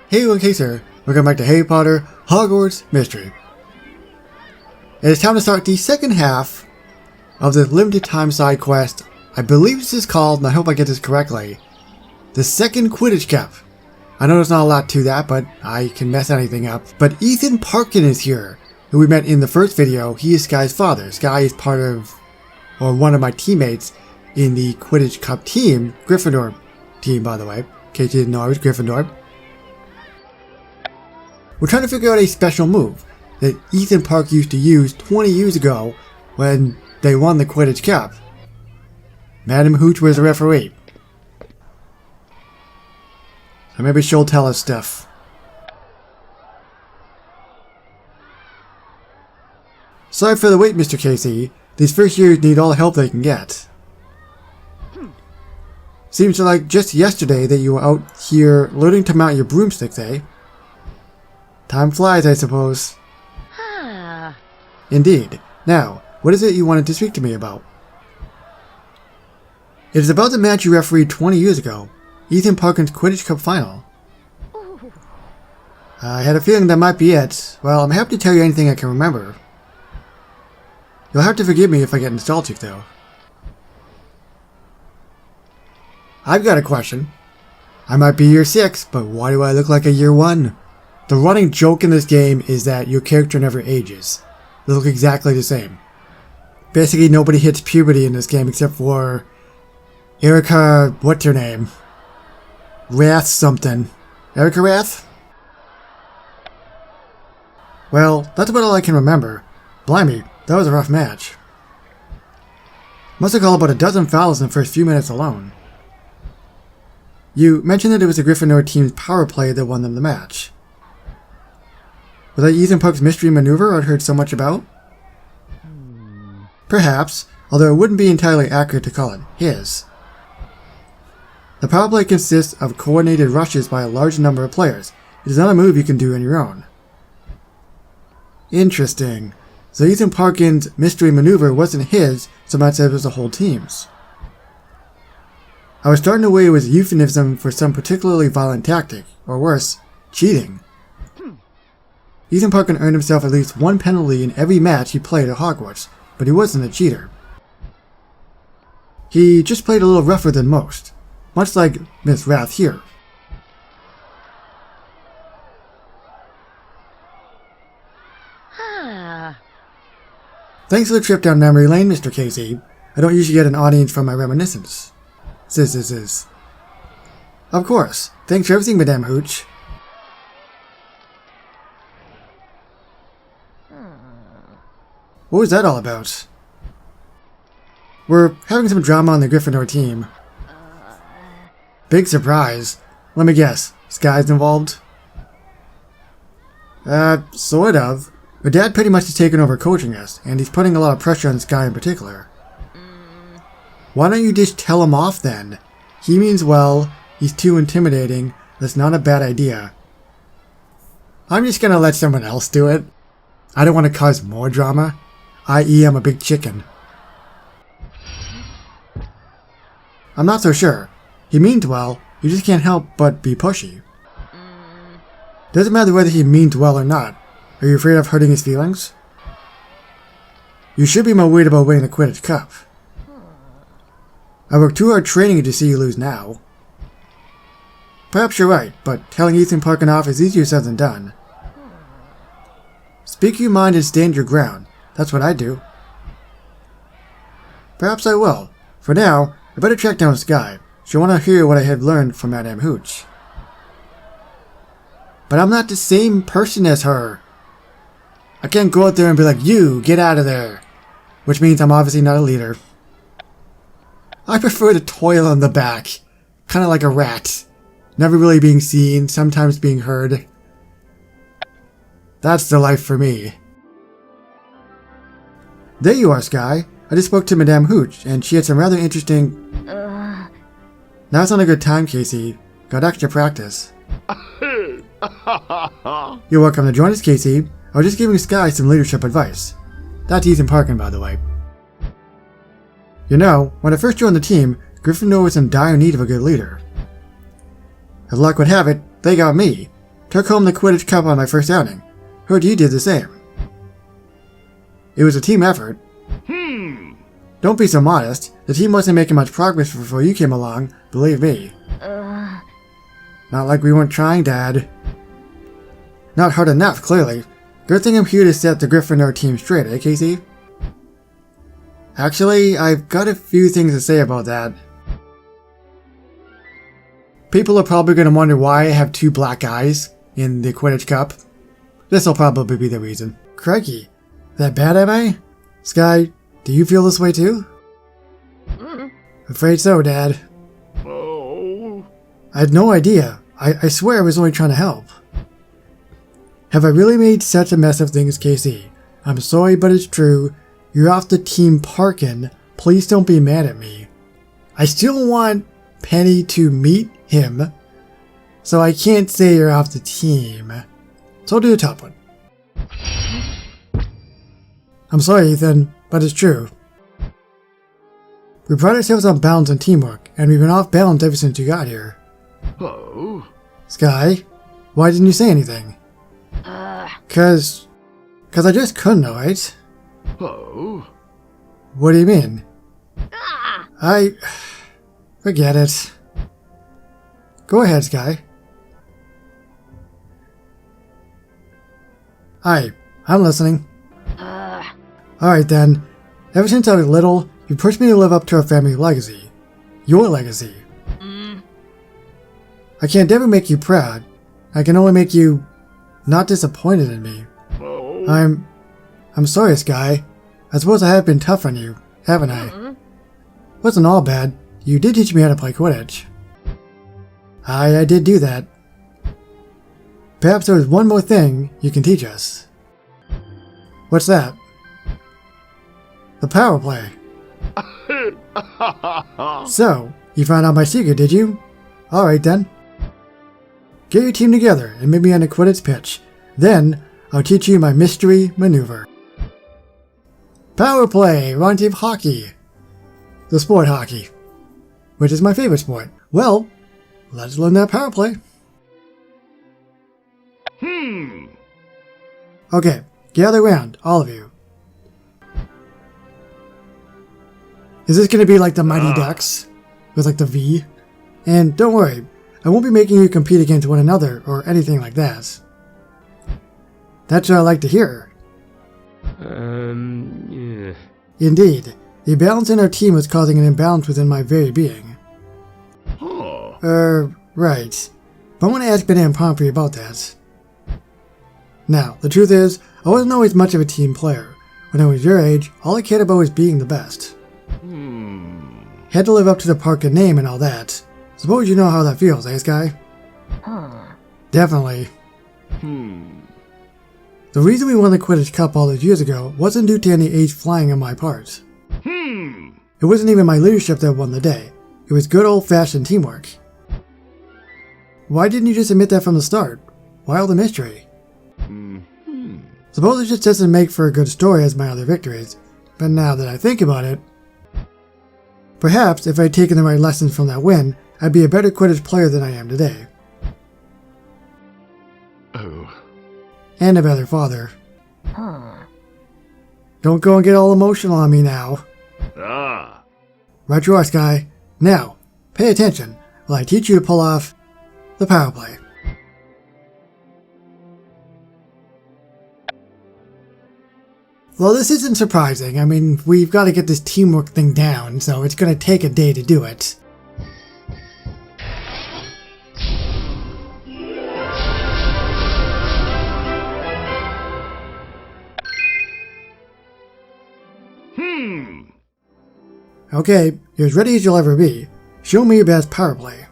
Hey everyone, Case here. Welcome back to Harry Potter Hogwarts Mystery. It is time to start the second half of the limited time side quest. I believe this is called, and I hope I get this correctly, the Second Quidditch Cup. I know there's not a lot to that, but I can mess anything up. But Ethan Parkin is here, who we met in the first video. He is Skye's father. Skye is part of, or one of my teammates in the Quidditch Cup team, Gryffindor team by the way. In case you didn't know, I was Gryffindor. We're trying to figure out a special move that Ethan Park used to use 20 years ago when they won the Quidditch Cup. Madam Hooch was the referee. So maybe she'll tell us stuff. Sorry for the wait, Mr. Casey. These first years need all the help they can get. Seems like just yesterday that you were out here learning to mount your broomsticks, eh? Time flies, I suppose. Indeed. Now, what is it you wanted to speak to me about? It is about the match you refereed 20 years ago, Ethan Parkin's Quidditch Cup final. I had a feeling that might be it. Well, I'm happy to tell you anything I can remember. You'll have to forgive me if I get nostalgic, though. I've got a question. I might be year 6, but why do I look like a year 1? The running joke in this game is that your character never ages. They look exactly the same. Basically, nobody hits puberty in this game except for Erica, what's her name? Rath something. Erica Rath? Well, that's about all I can remember. Blimey, that was a rough match. Must have called about a dozen fouls in the first few minutes alone. You mentioned that it was the Gryffindor team's power play that won them the match. Was that Ethan Park's mystery maneuver I'd heard so much about? Perhaps, although it wouldn't be entirely accurate to call it his. The power play consists of coordinated rushes by a large number of players. It is not a move you can do on your own. Interesting. So Ethan Parkin's mystery maneuver wasn't his, so much as it was the whole team's. I was starting to worry it was a euphemism for some particularly violent tactic, or worse, cheating. Ethan Parkin earned himself at least one penalty in every match he played at Hogwarts, but he wasn't a cheater. He just played a little rougher than most, much like Miss Rath here. Thanks for the trip down memory lane, Mr. Casey. I don't usually get an audience from my reminiscence. Sis. Of course. Thanks for everything, Madame Hooch. What was that all about? We're having some drama on the Gryffindor team. Big surprise. Let me guess, Skye's involved? Sort of. Her dad pretty much has taken over coaching us, and he's putting a lot of pressure on Skye in particular. Why don't you just tell him off then? He means well, he's too intimidating, that's not a bad idea. I'm just gonna let someone else do it. I don't want to cause more drama. I.e. I'm a big chicken. I'm not so sure. He means well, you just can't help but be pushy. Doesn't matter whether he means well or not. Are you afraid of hurting his feelings? You should be more worried about winning the Quidditch Cup. I worked too hard training you to see you lose now. Perhaps you're right, but telling Ethan Parkin off is easier said than done. Speak your mind and stand your ground. That's what I do. Perhaps I will. For now, I better track down Skye. She'll want to hear what I have learned from Madame Hooch. But I'm not the same person as her. I can't go out there and be like, you, get out of there. Which means I'm obviously not a leader. I prefer to toil on the back. Kind of like a rat. Never really being seen, sometimes being heard. That's the life for me. There you are, Skye. I just spoke to Madame Hooch, and she had some rather interesting... Now's not a good time, Casey. Got extra practice. You're welcome to join us, Casey. I was just giving Skye some leadership advice. That's Ethan Parkin, by the way. You know, when I first joined the team, Gryffindor was in dire need of a good leader. As luck would have it, they got me. took home the Quidditch Cup on my first outing. Heard you did the same. It was a team effort. Don't be so modest. The team wasn't making much progress before you came along, believe me. Not like we weren't trying, Dad. Not hard enough, clearly. Good thing I'm here to set the Gryffindor team straight, eh, Casey? Actually, I've got a few things to say about that. People are probably going to wonder why I have 2 black eyes in the Quidditch Cup. This'll probably be the reason. Crikey, that bad am I? Skye, do you feel this way too? Afraid so, Dad. I had no idea. I swear I was only trying to help. Have I really made such a mess of things, Casey? I'm sorry, but it's true. You're off the team Parkin. Please don't be mad at me. I still want Penny to meet him, so I can't say you're off the team. So I'll do the top one. I'm sorry, Ethan, but it's true. We pride ourselves on balance and teamwork, and we've been off balance ever since you got here. Oh. Skye, why didn't you say anything? Cause I just couldn't, alright? Oh. What do you mean? Forget it. Go ahead, Skye. Hi, I'm listening. Alright then. Ever since I was little, you pushed me to live up to our family legacy. Your legacy. I can't ever make you proud. I can only make you not disappointed in me. Oh. I'm sorry, Skye. I suppose I have been tough on you, haven't I? Wasn't all bad. You did teach me how to play Quidditch. I did do that. Perhaps there's one more thing you can teach us. What's that? The power play. So, you found out my secret, did you? Alright then. Get your team together and meet me on the Quidditch pitch. Then, I'll teach you my mystery maneuver. Power play, run team hockey. The sport hockey. Which is my favorite sport. Well, let's learn that power play. Okay, gather around, all of you. Is this going to be like the Mighty Ducks? With like the V? And don't worry, I won't be making you compete against one another or anything like that. That's what I like to hear. Yeah. Indeed, the imbalance in our team was causing an imbalance within my very being. Right. But I want to ask Benny and Pomfrey about that. Now, the truth is, I wasn't always much of a team player. When I was your age, all I cared about was being the best. Had to live up to the Parkin name and all that. Suppose you know how that feels, eh, Skye? Definitely. The reason we won the Quidditch Cup all those years ago wasn't due to any ace flying on my part. It wasn't even my leadership that won the day. It was good old-fashioned teamwork. Why didn't you just admit that from the start? Why all the mystery? Suppose it just doesn't make for a good story as my other victories, but now that I think about it, perhaps if I'd taken the right lessons from that win, I'd be a better Quidditch player than I am today. Oh. And a better father. Don't go and get all emotional on me now. Right you are, Skye. Now, pay attention while I teach you to pull off the power play. Well, this isn't surprising. I mean, we've got to get this teamwork thing down, so it's going to take a day to do it. Okay, you're as ready as you'll ever be. Show me your best power play.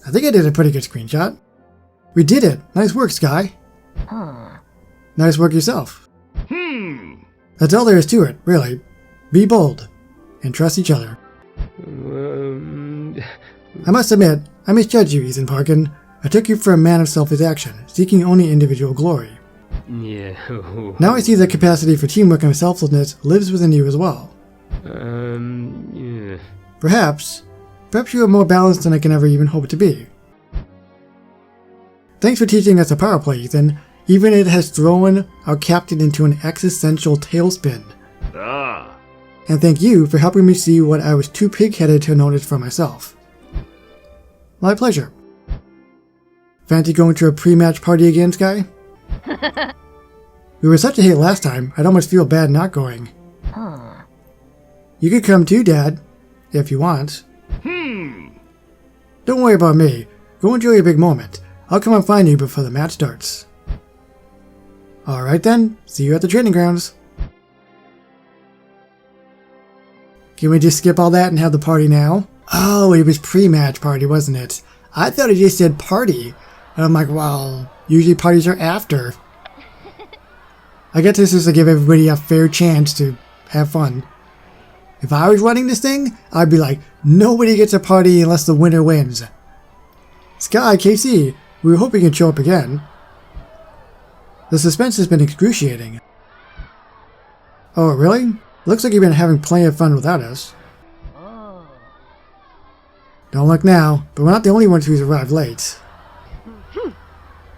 I think I did a pretty good screenshot. We did it! Nice work, Skye. Nice work yourself. That's all there is to it, really. Be bold. And trust each other. I must admit, I misjudged you, Ethan Parkin. I took you for a man of selfish action, seeking only individual glory. Yeah. Now I see that capacity for teamwork and selflessness lives within you as well. Yeah. Perhaps you are more balanced than I can ever even hope to be. Thanks for teaching us a power play, Ethan. Even it has thrown our captain into an existential tailspin. Ah. And thank you for helping me see what I was too pig-headed to notice for myself. My pleasure. Fancy going to a pre-match party again, Skye? We were such a hit last time, I'd almost feel bad not going. You could come too, Dad, if you want. Don't worry about me. Go enjoy your big moment. I'll come and find you before the match starts. Alright then, see you at the training grounds. Can we just skip all that and have the party now? Oh, it was pre-match party, wasn't it? I thought it just said party. And I'm like, well, usually parties are after. I guess this is to give everybody a fair chance to have fun. If I was running this thing, I'd be like, nobody gets a party unless the winner wins. Skye, KC, we were hoping you'd show up again. The suspense has been excruciating. Oh, really? Looks like you've been having plenty of fun without us. Don't look now, but we're not the only ones who's arrived late.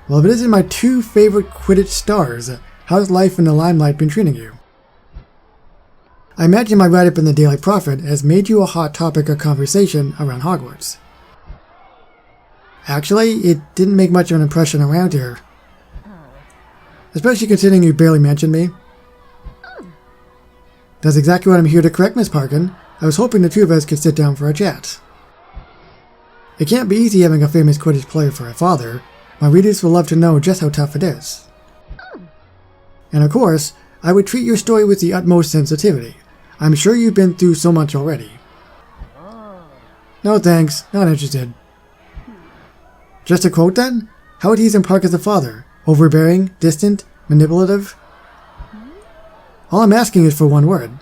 Well, if it isn't my two favorite Quidditch stars, how's life in the limelight been treating you? I imagine my write-up in the Daily Prophet has made you a hot topic of conversation around Hogwarts. Actually, it didn't make much of an impression around here. Especially considering you barely mentioned me. That's exactly what I'm here to correct, Miss Parkin. I was hoping the two of us could sit down for a chat. It can't be easy having a famous Quidditch player for a father. My readers will love to know just how tough it is. And of course, I would treat your story with the utmost sensitivity. I'm sure you've been through so much already. No thanks, not interested. Just a quote then? How would Ethan Park as a father? Overbearing, distant, manipulative? All I'm asking is for one word.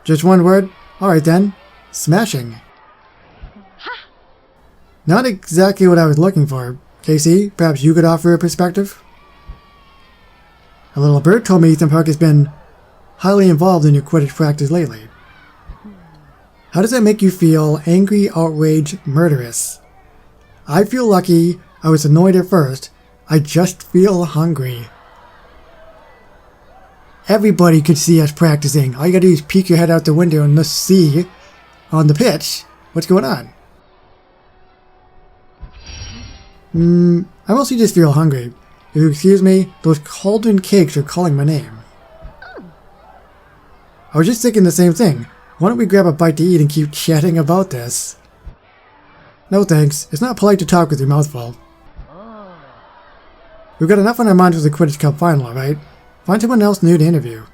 Just one word? Alright then. Smashing. Not exactly what I was looking for. Casey, perhaps you could offer a perspective? A little bird told me Ethan Park has been highly involved in your Quidditch practice lately. How does that make you feel? Angry, outraged, murderous? I feel lucky. I was annoyed at first. I just feel hungry. Everybody could see us practicing. All you gotta do is peek your head out the window and just see on the pitch what's going on. I mostly just feel hungry. If you excuse me, those cauldron cakes are calling my name. I was just thinking the same thing. Why don't we grab a bite to eat and keep chatting about this? No thanks. It's not polite to talk with your mouth full. We've got enough on our minds with the Quidditch Cup final, alright? Find someone else new to interview.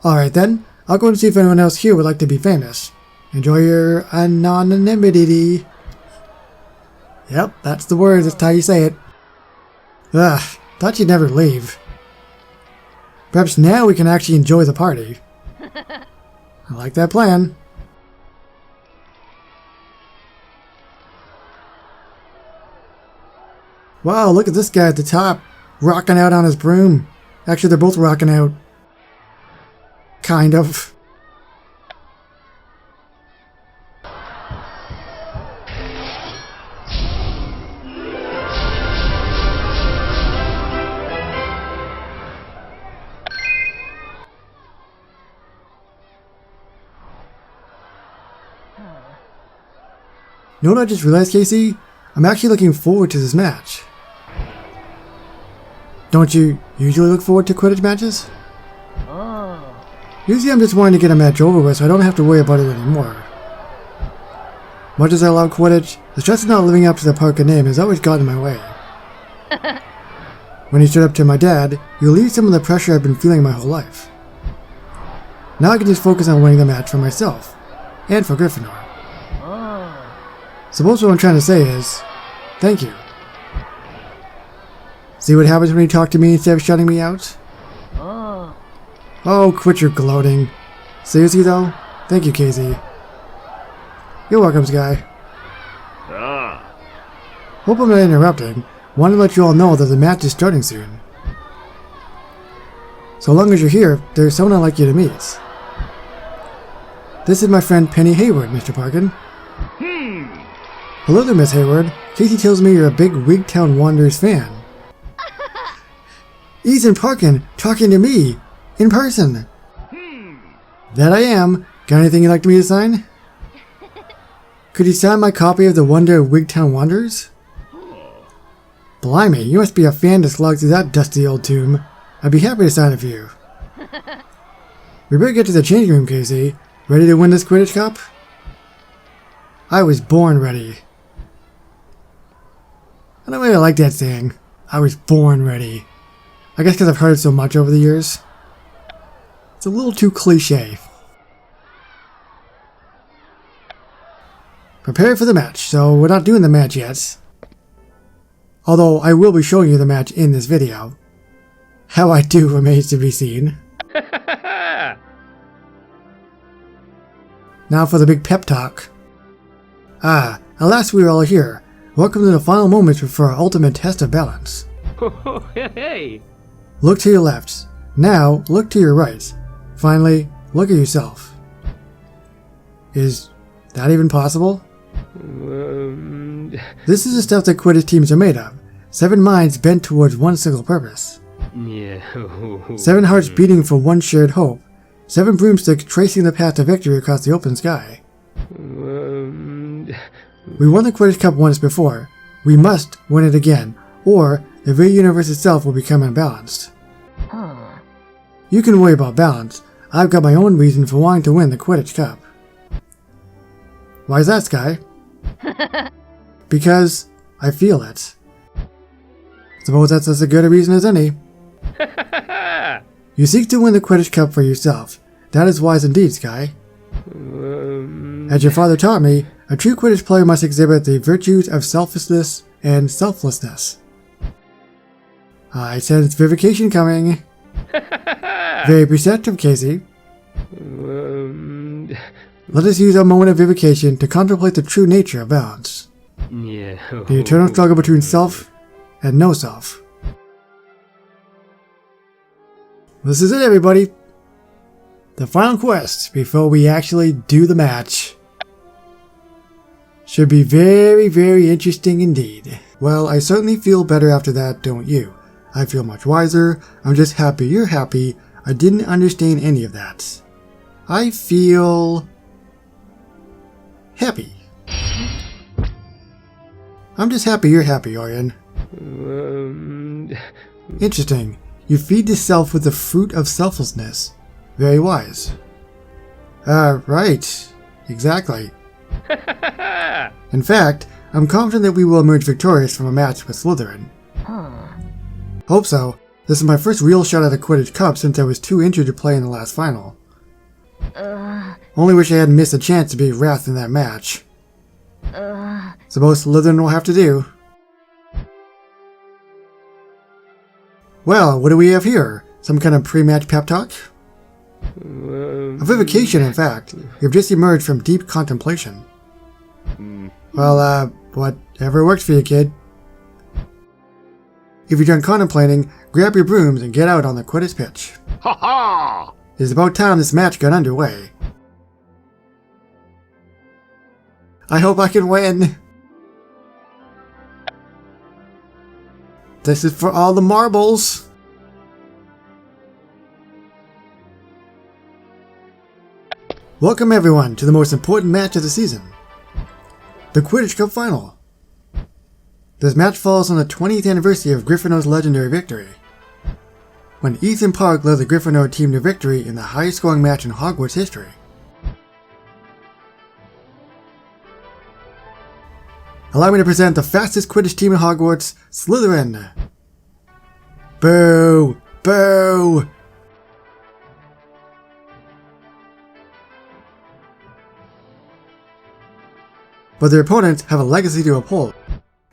Alright then. I'll go and see if anyone else here would like to be famous. Enjoy your anonymity. Yep, that's the word. That's how you say it. Ugh, thought you'd never leave. Perhaps now we can actually enjoy the party. I like that plan. Wow, look at this guy at the top, rocking out on his broom. Actually, they're both rocking out. Kind of. You know what I just realized, Casey? I'm actually looking forward to this match. Don't you usually look forward to Quidditch matches? Usually I'm just wanting to get a match over with so I don't have to worry about it anymore. Much as I love Quidditch, the stress of not living up to the Parker name has always gotten in my way. When you stood up to my dad, you relieved some of the pressure I've been feeling my whole life. Now I can just focus on winning the match for myself, and for Gryffindor. Suppose what I'm trying to say is, thank you. See what happens when you talk to me instead of shutting me out? Oh, quit your gloating. Seriously though? Thank you, Casey. You're welcome, Skye. Ah. Hope I'm not interrupting. wanted to let you all know that the match is starting soon. So long as you're here, there's someone I'd like you to meet. This is my friend Penny Hayward, Mr. Parkin. Hello there, Miss Hayward. Casey tells me you're a big Wigtown Wanderers fan. Ethan Parkin talking to me in person. That I am. Got anything you'd like me to sign? Could you sign my copy of The Wonder of Wigtown Wanderers? Blimey, you must be a fan to slog through that dusty old tomb. I'd be happy to sign it for you. We better get to the changing room, Casey. Ready to win this Quidditch Cup? I was born ready. I don't really like that saying. I was born ready. I guess because I've heard it so much over the years. It's a little too cliche. Prepare for the match, so we're not doing the match yet. Although I will be showing you the match in this video. How I do remains to be seen. Now for the big pep talk. At last we are all here. Welcome to the final moments before our ultimate test of balance. Hey! Look to your left. Now, look to your right. Finally, look at yourself. Is that even possible? This is the stuff that Quidditch teams are made of. 7 minds bent towards one single purpose. Yeah. 7 hearts beating for one shared hope. 7 broomsticks tracing the path to victory across the open sky. We won the Quidditch Cup once before. We must win it again, or the very universe itself will become unbalanced. You can worry about balance. I've got my own reason for wanting to win the Quidditch Cup. Why is that, Skye? Because I feel it. Suppose that's as good a reason as any. You seek to win the Quidditch Cup for yourself. That is wise indeed, Skye. As your father taught me, a true Quidditch player must exhibit the virtues of selflessness and selflessness. I sense vivication coming. Very perceptive, Casey. Let us use our moment of vivication to contemplate the true nature of balance. Yeah. The eternal struggle between self and no self. This is it, everybody. The final quest before we actually do the match. Should be very, very interesting indeed. Well, I certainly feel better after that, don't you? I feel much wiser. I'm just happy you're happy. I didn't understand any of that. I feel happy. I'm just happy you're happy, Orion. Interesting. You feed the self with the fruit of selflessness. Very wise. Right. Exactly. In fact, I'm confident that we will emerge victorious from a match with Slytherin. Hope so. This is my first real shot at a Quidditch Cup since I was too injured to play in the last final. Only wish I hadn't missed a chance to beat Wrath in that match. Suppose Slytherin will have to do. Well, what do we have here? Some kind of pre-match pep talk? A vivication, in fact. You've just emerged from deep contemplation. Well, whatever works for you, kid. If you're done contemplating, grab your brooms and get out on the Quidditch pitch. Ha ha! It's about time this match got underway. I hope I can win. This is for all the marbles. Welcome everyone to the most important match of the season. The Quidditch Cup Final. This match falls on the 20th anniversary of Gryffindor's legendary victory, when Ethan Park led the Gryffindor team to victory in the highest scoring match in Hogwarts history. Allow me to present the fastest Quidditch team in Hogwarts, Slytherin. Boo! Boo! But their opponents have a legacy to uphold,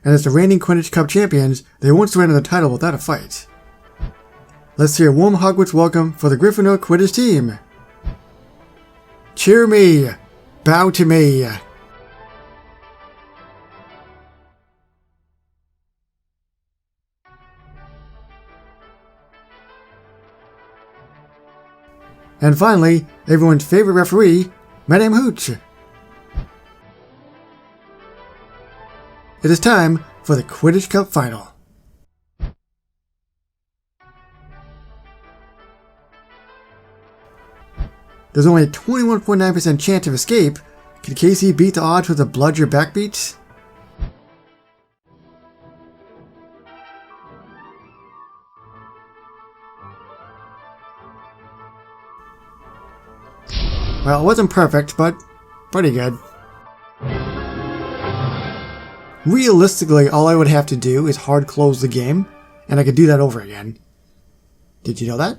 and as the reigning Quidditch Cup champions, they won't surrender the title without a fight. Let's hear a warm Hogwarts welcome for the Gryffindor Quidditch team. Cheer me! Bow to me! And finally, everyone's favorite referee, Madame Hooch. It is time for the Quidditch Cup final. There's only a 21.9% chance of escape. Can Casey beat the odds with a bludger backbeat? Well, it wasn't perfect, but pretty good. Realistically, all I would have to do is hard close the game, and I could do that over again. Did you know that?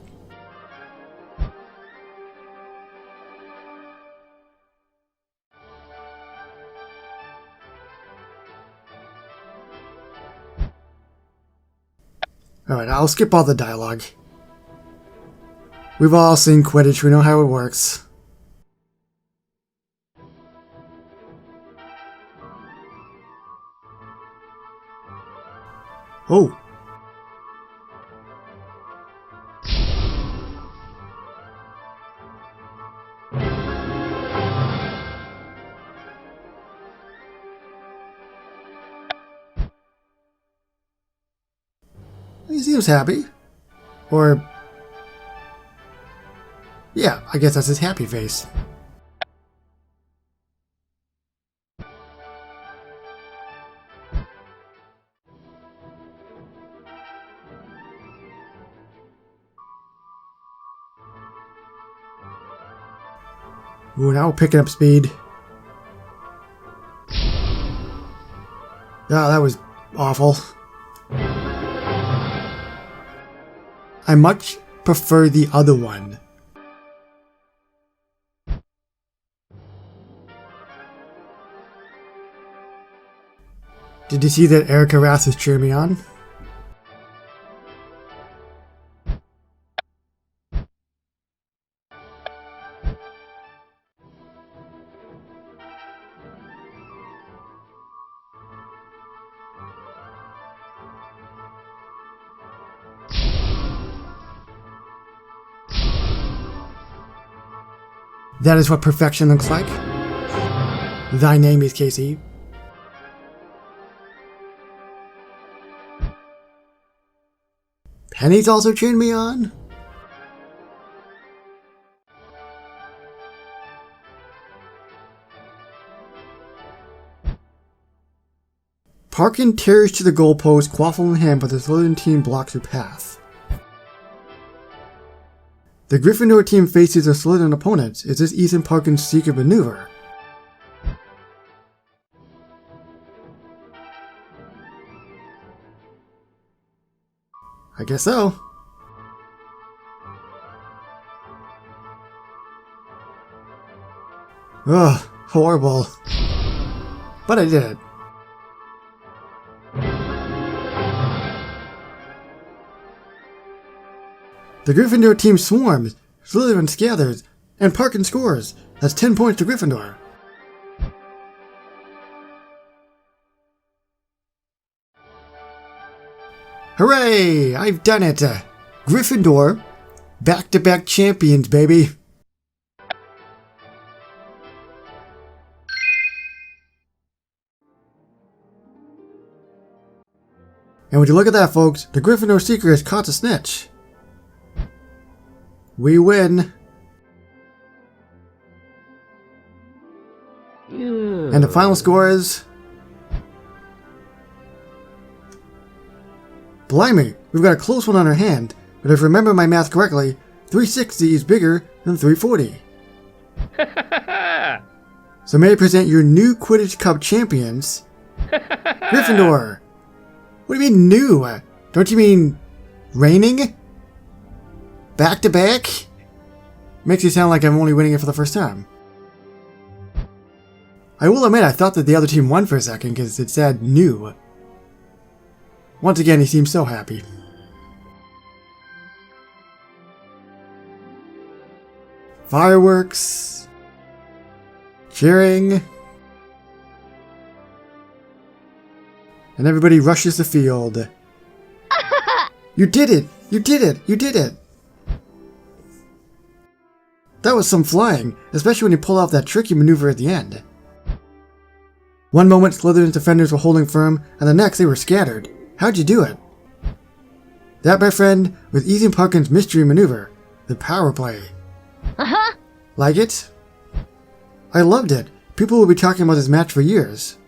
Alright, I'll skip all the dialogue. We've all seen Quidditch, we know how it works. Oh! He seems happy. Or... yeah, I guess that's his happy face. Ooh, now we're picking up speed. Oh, that was awful. I much prefer the other one. Did you see that Erica Rath is cheering me on? That is what perfection looks like. Thy name is Casey. Penny's also cheering me on. Parkin tears to the goalpost, quaffle in hand, but the Slytherin team blocks her path. The Gryffindor team faces a Slytherin opponent. Is this Ethan Parkin's secret maneuver? I guess so. Ugh, horrible. But I did it. The Gryffindor team swarms, Slytherin gathers, and Parkin scores. That's 10 points to Gryffindor. Hooray! I've done it! Gryffindor, back-to-back champions, baby! And would you look at that, folks? The Gryffindor Seeker has caught a snitch. We win. And the final score is... blimey, we've got a close one on our hand, but if I remember my math correctly, 360 is bigger than 340. So may I present your new Quidditch Cup champions, Gryffindor. What do you mean new? Don't you mean reigning? Back to back? Makes it sound like I'm only winning it for the first time. I will admit I thought that the other team won for a second because it said new. Once again, he seems so happy. Fireworks. Cheering. And everybody rushes the field. You did it! You did it! You did it! That was some flying, especially when you pull off that tricky maneuver at the end. One moment Slytherin's defenders were holding firm, and the next they were scattered. How'd you do it? That, my friend, was Ethan Parkin's mystery maneuver, the power play. Like it? I loved it. People will be talking about this match for years.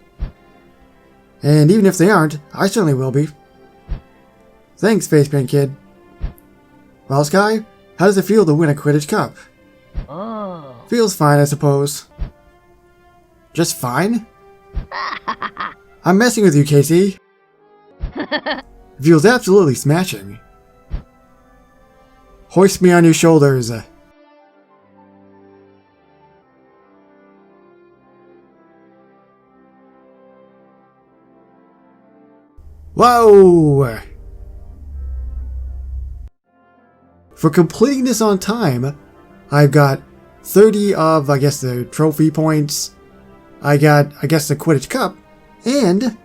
And even if they aren't, I certainly will be. Thanks, Facepaint Kid. Well, Skye, how does it feel to win a Quidditch Cup? Feels fine, I suppose. Just fine? I'm messing with you, Casey. Feels absolutely smashing. Hoist me on your shoulders. Whoa! For completing this on time, I've got 30 of, I guess, the trophy points. I got, the Quidditch Cup, and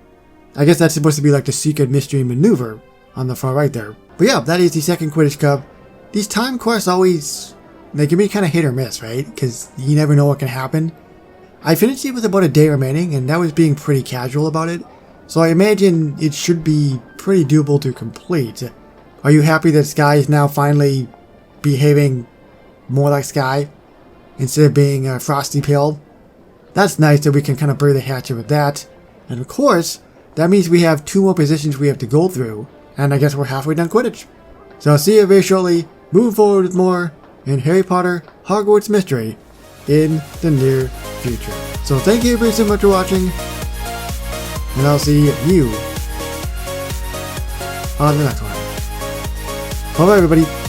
I guess that's supposed to be like the secret mystery maneuver on the far right there. But yeah, that is the second Quidditch Cup. These time quests always, they can be kind of hit or miss, right? Because you never know what can happen. I finished it with about a day remaining, and that was being pretty casual about it. So I imagine it should be pretty doable to complete. Are you happy that Skye is now finally behaving more like Skye instead of being a frosty pill? That's nice that we can kind of bury the hatchet with that. And of course, that means we have 2 more positions we have to go through, and I guess we're halfway done Quidditch. So I'll see you very shortly, moving forward with more in Harry Potter Hogwarts Mystery in the near future. So thank you very so much for watching, and I'll see you on the next one. Bye bye everybody.